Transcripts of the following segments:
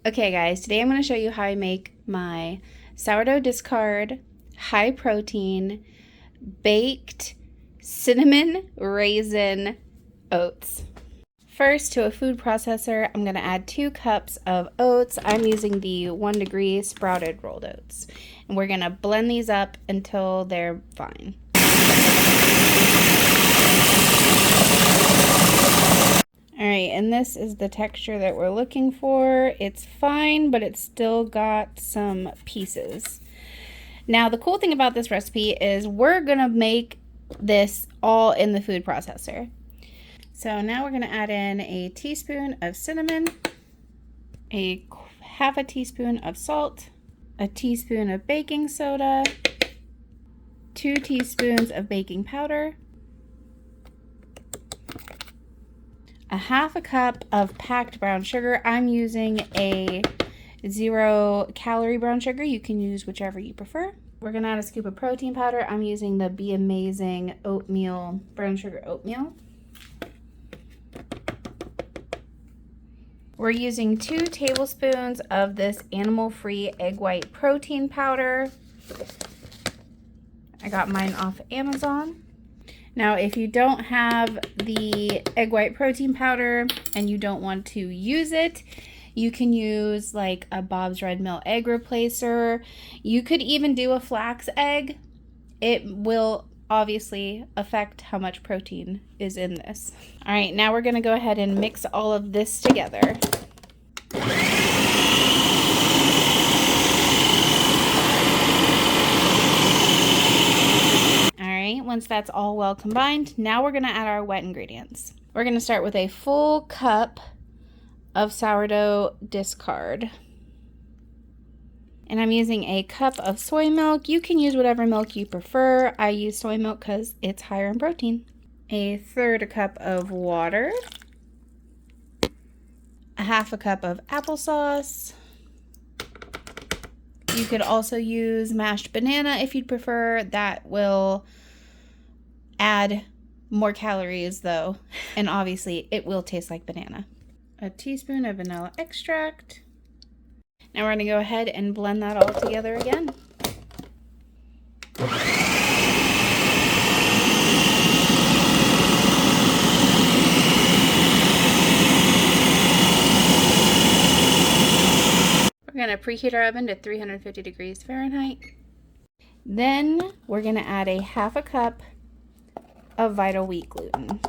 Okay guys, today I'm going to show you how I make my sourdough discard, high protein, baked cinnamon raisin oats. First, to a food processor, I'm going to add 2 cups of oats. I'm using the 1 degree sprouted rolled oats. And we're going to blend these up until they're fine. Alright, and this is the texture that we're looking for. It's fine, but it's still got some pieces. Now, the cool thing about this recipe is we're going to make this all in the food processor. So now we're going to add in a teaspoon of cinnamon, half a teaspoon of salt, a teaspoon of baking soda, 2 teaspoons of baking powder, a half a cup of packed brown sugar. I'm using a 0-calorie brown sugar. You can use whichever you prefer. We're going to add a scoop of protein powder. I'm using the Be Amazing oatmeal, brown sugar oatmeal. We're using 2 tablespoons of this animal-free egg white protein powder. I got mine off Amazon. Now, if you don't have the egg white protein powder and you don't want to use it, you can use like a Bob's Red Mill egg replacer. You could even do a flax egg. It will obviously affect how much protein is in this. All right, now we're gonna go ahead and mix all of this together. Once that's all well combined, now we're going to add our wet ingredients. We're going to start with a full cup of sourdough discard. And I'm using a cup of soy milk. You can use whatever milk you prefer. I use soy milk because it's higher in protein. A third cup of water. A half a cup of applesauce. You could also use mashed banana if you'd prefer. That will add more calories though, and obviously it will taste like banana. A teaspoon of vanilla extract. Now we're going to go ahead and blend that all together again. We're going to preheat our oven to 350 degrees Fahrenheit. Then we're going to add a half a cup of Vital Wheat gluten.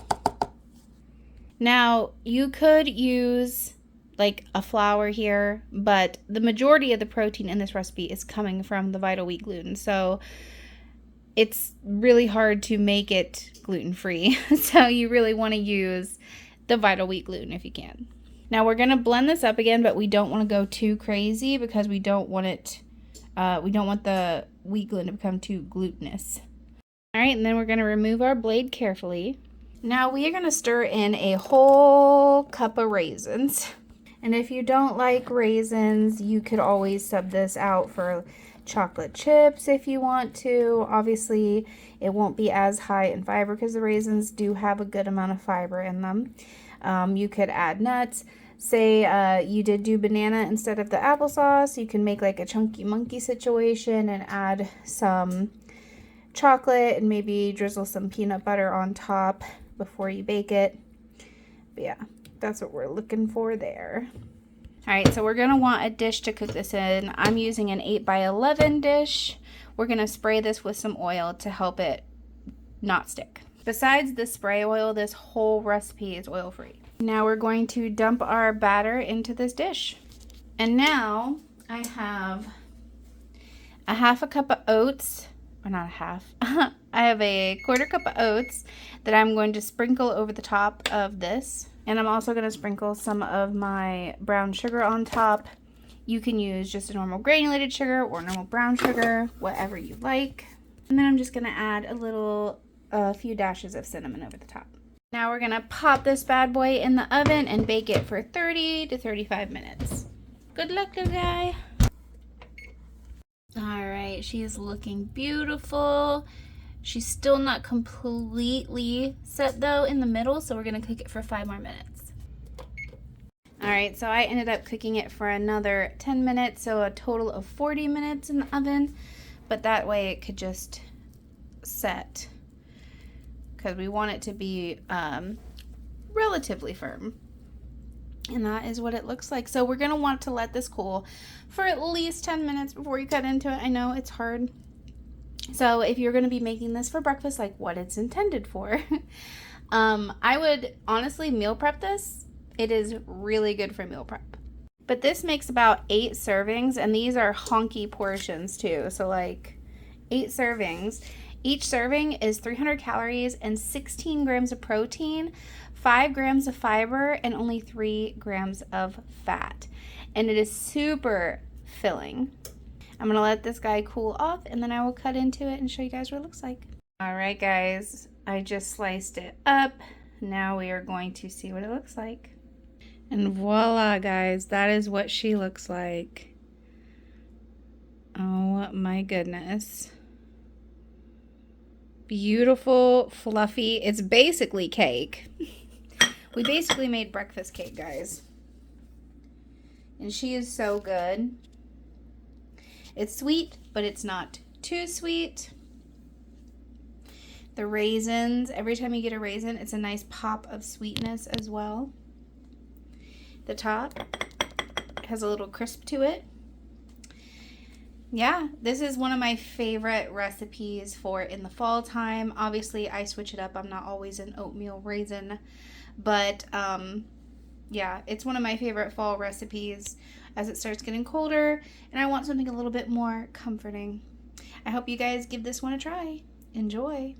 Now, you could use like a flour here, but the majority of the protein in this recipe is coming from the Vital Wheat gluten. So it's really hard to make it gluten-free. So you really want to use the Vital Wheat gluten if you can. Now we're going to blend this up again, but we don't want to go too crazy because we don't want it, we don't want the wheat gluten to become too glutinous. All right, and then we're going to remove our blade carefully. Now we are going to stir in a whole cup of raisins. And if you don't like raisins, you could always sub this out for chocolate chips if you want to. Obviously, it won't be as high in fiber because the raisins do have a good amount of fiber in them. You could add nuts. Say you did do banana instead of the applesauce. You can make like a chunky monkey situation and add some chocolate and maybe drizzle some peanut butter on top before you bake it. But yeah, that's what we're looking for there. All right, so we're gonna want a dish to cook this in. I'm using an 8x11 dish. We're gonna spray this with some oil to help it not stick. Besides the spray oil, this whole recipe is oil-free. Now we're going to dump our batter into this dish. And now I have a half a cup of oats. Or not a half. I have a 1/4 cup of oats that I'm going to sprinkle over the top of this. And I'm also going to sprinkle some of my brown sugar on top. You can use just a normal granulated sugar or normal brown sugar, whatever you like. And then I'm just going to add a few dashes of cinnamon over the top. Now we're going to pop this bad boy in the oven and bake it for 30 to 35 minutes. Good luck, little guy. Alright, she is looking beautiful. She's still not completely set though in the middle, so we're going to cook it for 5 more minutes. All right, so I ended up cooking it for another 10 minutes, so a total of 40 minutes in the oven, but that way it could just set because we want it to be relatively firm. And that is what it looks like. So we're going to want to let this cool for at least 10 minutes before you cut into it. I know it's hard. So if you're going to be making this for breakfast, like what it's intended for, I would honestly meal prep this. It is really good for meal prep. But this makes about 8 servings, and these are honky portions too. So like 8 servings. Each serving is 300 calories and 16 grams of protein, 5 grams of fiber, and only 3 grams of fat. And it is super filling. I'm going to let this guy cool off, and then I will cut into it and show you guys what it looks like. All right, guys, I just sliced it up. Now we are going to see what it looks like. And voila, guys, that is what she looks like. Oh my goodness. Beautiful, fluffy. It's basically cake. We basically made breakfast cake, guys. And she is so good. It's sweet, but it's not too sweet. The raisins, every time you get a raisin, it's a nice pop of sweetness as well. The top has a little crisp to it. Yeah, this is one of my favorite recipes for in the fall time. Obviously, I switch it up. I'm not always an oatmeal raisin, but yeah, it's one of my favorite fall recipes as it starts getting colder, and I want something a little bit more comforting. I hope you guys give this one a try. Enjoy.